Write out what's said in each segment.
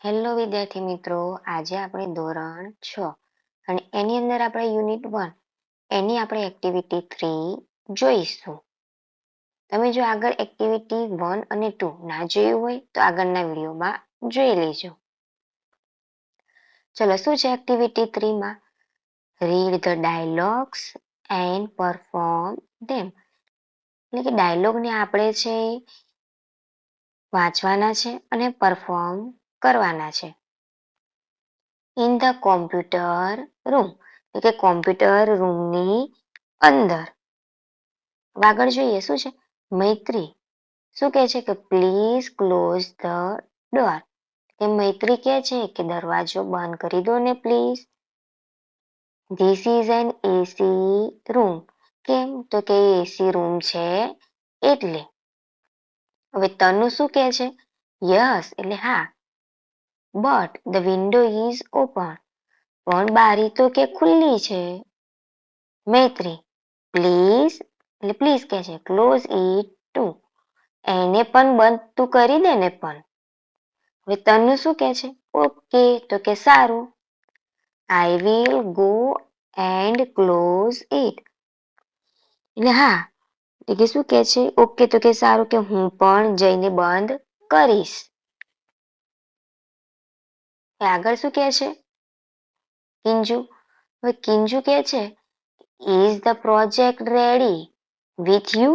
Hello વિદ્યાર્થી મિત્રો, આજે આપણે ધોરણ 6 અને એની અંદર આપણે યુનિટ 1 એની આપણે એક્ટિવિટી 3 જોઈશું. તમે જો આગળ એક્ટિવિટી 1 અને 2 ના જોયું હોય તો આગળના વિડીયોમાં જોઈ લેજો. ચલો, શું છે એક્ટિવિટી 3 માં? Read the dialogues and perform them. એટલે કે ડાયલોગને આપણે છે વાંચવાના છે અને પરફોર્મ કરવાના છે. ઇન ધ કોમ્પ્યુટર રૂમ, એટલે કે કોમ્પ્યુટર રૂમની અંદર. આગળ જોઈએ શું છે? મૈત્રી શું કહે છે કે પ્લીઝ ક્લોઝ ધ ડોર. કે મૈત્રી કહે છે કે દરવાજો બંધ કરી દો ને please. This is an AC room. કેમ? તો કે એસી રૂમ છે એટલે. હવે તનુ શું કહે છે? યસ એટલે હા. But the window is open. પણ બારી તો કે ખુલ્લી છે. મૈત્રી પ્લીઝ એટલે પ્લીઝ કે છે ક્લોઝ ઇટ ટુ. એને પણ બંધ તું કરી દે ને પણ. હવે તનુ શું કે છે? ઓકે તો કે સારું. I will go and close it. એટલે હા એટલે કે શું કે છે? ઓકે તો કે સારું કે હું પણ જઈને બંધ કરીશ. આગળ શું કે છે? કિંજુ. હવે કિંજુ કે છે is the project ready with you.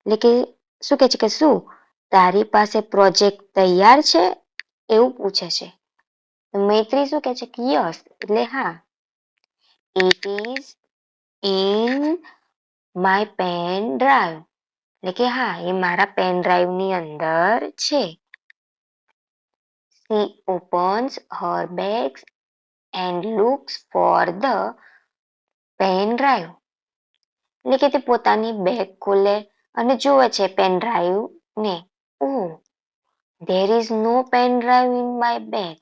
એટલે કે શું કે છે કે શું તારી પાસે પ્રોજેક્ટ તૈયાર છે એવું પૂછે છે. મૈત્રી શું કે છે કે યસ એટલે હા. It is in my pen drive. એટલે કે હા એ મારા પેન ડ્રાઈવ ની અંદર છે. She opens her bags and looks for the pen drive. એટલે કે તે પોતાની બેગ ખોલે અને જુએ છે પેન ડ્રાઈવ ને. ઓહ, there is no pen drive in my bag.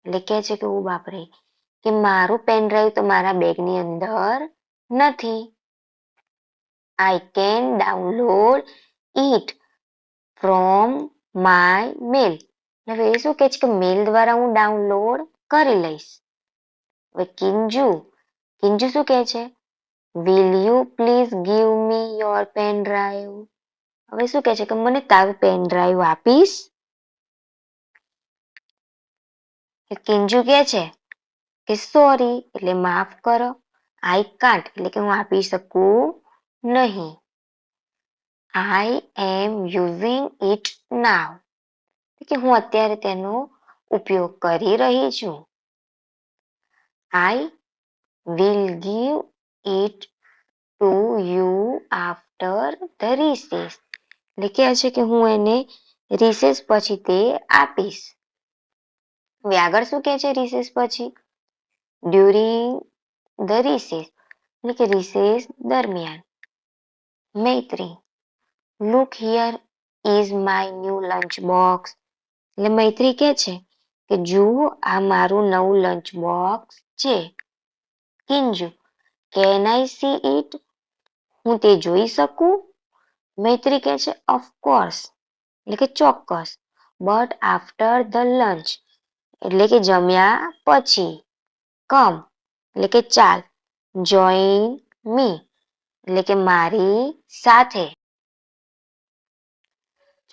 એટલે કે છે કે ઓ બાપરે કે મારું પેન ડ્રાઈવ તો મારા બેગની અંદર નથી. I can download it from my mail. હવે એ શું કે છે કે મેલ દ્વારા હું ડાઉનલોડ કરી લઈશ. હવે કિંજુ શું કે છે? Will you please give me your pen drive? હવે શું કે છે કે મને તારું પેન ડ્રાઈવ આપીશ? કિંજુ કે છે કે સોરી એટલે માફ કરો. આઈ કાન્ટ એટલે કે હું આપી શકું નહીં. આઈ એમ યુઝિંગ ઇટ નાવ. કે હું અત્યારે તેનો ઉપયોગ કરી રહી છું. I will give it to you after the recess. એટલે કે છે કે હું એને રિસેસ પછી તે આપીશ. હવે આગળ શું કે છે રિસેસ પછી? ડ્યુરિંગ ધ રિસેસ એટલે કે રિસેસ દરમિયાન. Maitri look here is my new lunch box. એટલે મૈત્રી કે છે કે જુઓ આ મારું નવું લંચ બોક્સ છે. કિંજુ કેન આઈ સી ઇટ? હું તે જોઈ શકું? મૈત્રી કે છે ઓફકોર્સ એટલે કે ચોક્કસ. બટ આફ્ટર ધ લંચ એટલે કે જમ્યા પછી. કમ એટલે કે ચાલ. જોઈન મી એટલે કે મારી સાથે.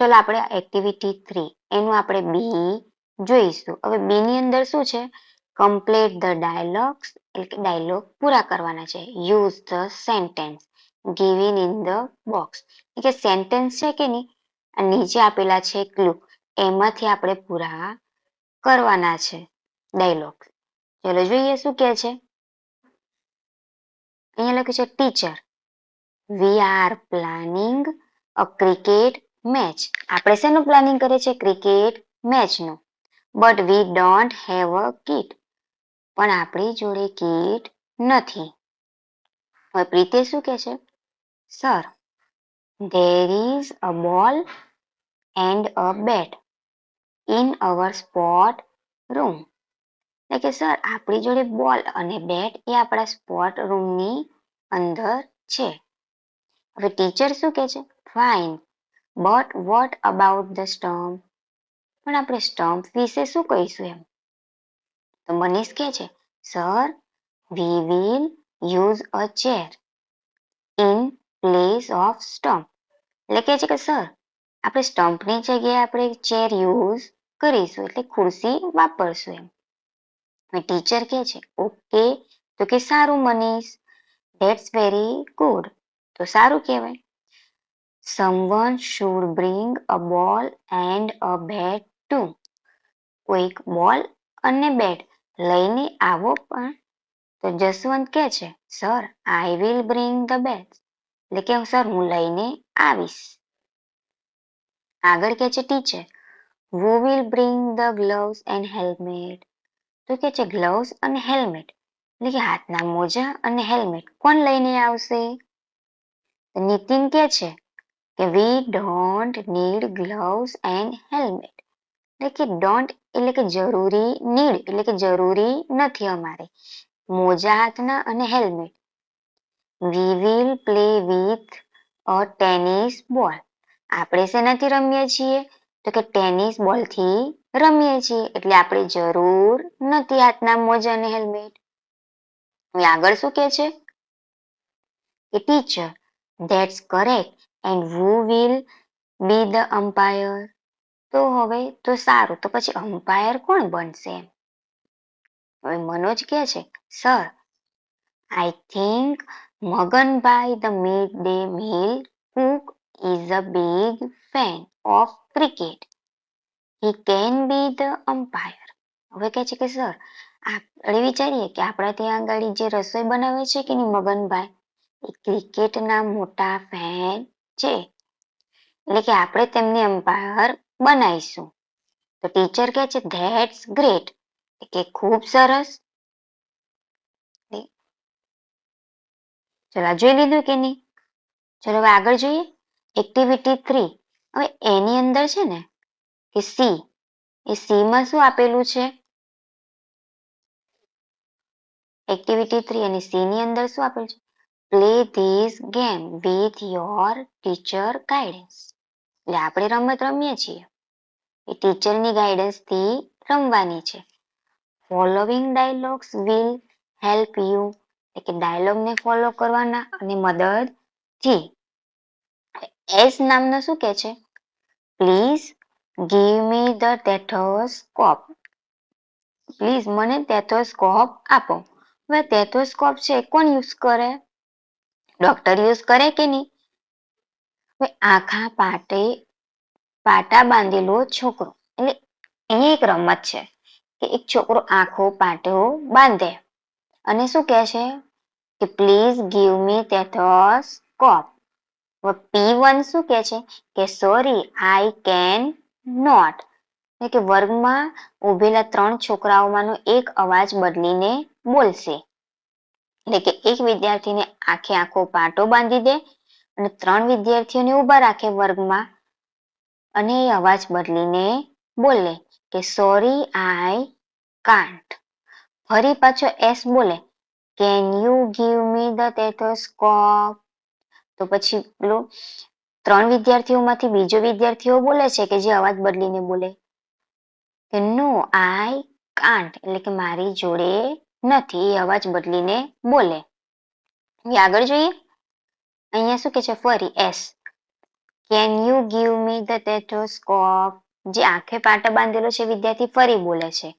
ચલો આપણે એક્ટિવિટી 3 એનું આપણે બી જોઈશું. હવે બી ની અંદર શું છે? કમ્પ્લીટ ધ ડાયલોગ્સ એટલે કે ડાયલોગ પૂરા કરવાના છે. Use the sentence given in the box. એટલે કે સેન્ટેન્સ છે કે નહીં આ નીચે આપેલા છે ક્લુ એમાંથી આપણે પૂરા કરવાના છે ડાયલોગ. ચલો જોઈએ શું કે છે. અહીંયા લખ્યું છે teacher we are planning a cricket match. આપણે શેનું પ્લાનિંગ કરીએ છીએ? ક્રિકેટ મેચનું. But we don't have a kit. પણ આપણી જોડે કિટ નથી. હવે પ્રીતે શું કે છે? Sir there is a ball and a bat in our sport room. એટલે કે સર આપણી જોડે બોલ અને બેટ એ આપણા સ્પોર્ટ રૂમની અંદર છે. હવે ટીચર શું કે છે? Fine but what about the stump. પણ આપણે સ્ટમ્પ વિશે શું કહીશું એમ? તો મનીષ કહે છે, sir, we will use a chair in place of stump. એટલે કહે છે કે સર, આપણે સ્ટમ્પની જગ્યાએ આપણે ચેર યુઝ કરીશું, એટલે ખુરશી વાપરશું એમ. ટીચર કહે છે, ઓકે, તો કે સારું મનીષ, ધેટ્સ વેરી ગુડ, તો સારું કહેવાય. Someone should bring a ball and a bat too. કોઈક બોલ અને બેટ લઈને આવો પણ. તો જસવંત કહે છે, sir, I will bring the bat. એટલે કે સર, હું લઈને આવીશ. આગળ કહે છે teacher, who will bring the gloves and helmet? તો કહે છે ગ્લવ્સ અને હેલ્મેટ, એટલે કે હાથના મોજા અને હેલ્મેટ કોણ લઈને આવશે? નીતિન કહે છે કે we don't need gloves and helmet. એટલે કે ડોન્ટ એટલે કે જરૂરી, નીડ એટલે કે જરૂરી નથી અમારે મોજા હાથના અને helmet. We will play with a tennis બોલ. આપણે શેનાથી રમીએ છીએ? તો કે ટેનિસ બોલથી રમીએ છીએ, એટલે આપણે જરૂર નથી હાથના મોજા અને હેલ્મેટ. હવે આગળ શું કહે છે કે teacher, that's correct, and who will be the umpire? તો હવે તો સારું, તો પછી અમ્પાયર કોણ બનશે? હવે મનોજ કહે છે, sir, I think Maganbhai the mid day meal Cook is a big fan of cricket. He can be the umpire. હવે કહે છે કે સર, આપણે વિચારીએ કે આપણા ત્યાં આગળ જે રસોઈ બનાવે છે કે નહીં મગનભાઈ, એ ક્રિકેટના મોટા ફેન છે, એટલે કે આપણે તેમને અમ્પાયર બનાવીશું. તો ટીચર કહે છે, ધેટ્સ ગ્રેટ, કે ખૂબ સરસ. ચલો જોઈ લીધું કે નહીં? ચલો હવે આગળ જોઈએ એક્ટિવિટી 3. હવે એની અંદર છે ને કે સી, એ સી માં શું આપેલું છે? એક્ટિવિટી 3 અને સી ની અંદર શું આપેલું છે? Play this game with your teacher guidance. એટલે આપણે રમત રમીએ છીએ, એ ટીચરની ગાઈડન્સથી રમવાની છે. Following dialogues will help you, એટલે કે ડાયલોગને ફોલો કરવાના અને મદદથી. એસ નામનો શું કહે છે? Please give me the stethoscope. Please મને ટેથોસ્કોપ આપો. હવે ટેથોસ્કોપ છે કોણ યુઝ કરે? ડોક્ટર યુઝ કરે કે નહીં? હવે આખા પાટા બાંધેલો છોકરો, એટલે અહીં એક રમત છે કે એક છોકરો આખો પાટો બાંધે અને શું કહે છે કે પ્લીઝ ગીવ મી ટેથોસ્કોપ. P1 શું કહે છે કે સોરી આઈ કેન નોટ. એટલે કે વર્ગમાં ઉભેલા 3 છોકરાઓમાંનો એક અવાજ બદલીને બોલશે. એટલે કે એક વિદ્યાર્થીને આખો પાટો બાંધી દે અને 3 વિદ્યાર્થીઓને ઊભા રાખે વર્ગમાં અને એ અવાજ બદલીને બોલે કે સોરી આઈ કાન્ટ. ફરી પાછો એસ બોલે, can you give me the stethoscope. તો પછી પેલો 3 વિદ્યાર્થીઓમાંથી બીજો વિદ્યાર્થીઓ બોલે છે કે જે અવાજ બદલીને બોલે કે નો આઈ કાન્ટ, એટલે કે મારી જોડે નથી, એ અવાજ બદલીને બોલે. આગળ જોઈએ અહીંયા શું કે છે ફરી એસ, can you give me the stethoscope. જે આંખે પાટા બાંધેલો છે વિદ્યાર્થી ફરી બોલે છે.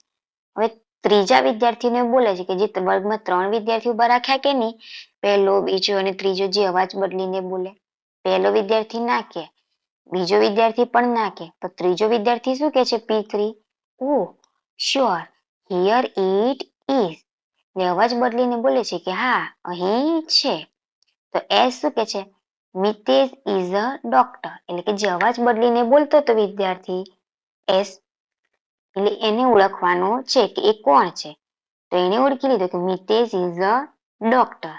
હવે ત્રીજા વિદ્યાર્થીને બોલે છે કે જે વર્ગમાં 3 વિદ્યાર્થી ઉભા રાખ્યા કે નહીં, પહેલો બીજો અને ત્રીજો, જે અવાજ બદલીને બોલે. પહેલો વિદ્યાર્થી ના કે, બીજો વિદ્યાર્થી પણ ના કે, તો ત્રીજો વિદ્યાર્થી શું કે છે P3, oh sure here it is. ને અવાજ બદલીને બોલે છે કે હા અહીં છે. તો એસ શું કે છે મિતેશ ઇઝ અ ડોક્ટર, એટલે કે જે અવાજ બદલીને બોલતો હતો વિદ્યાર્થી એસ, એટલે એને ઓળખવાનો છે કે એ કોણ છે. તો એને ઓળખી લીધું કે મિતેશ ઇઝ અ ડોક્ટર.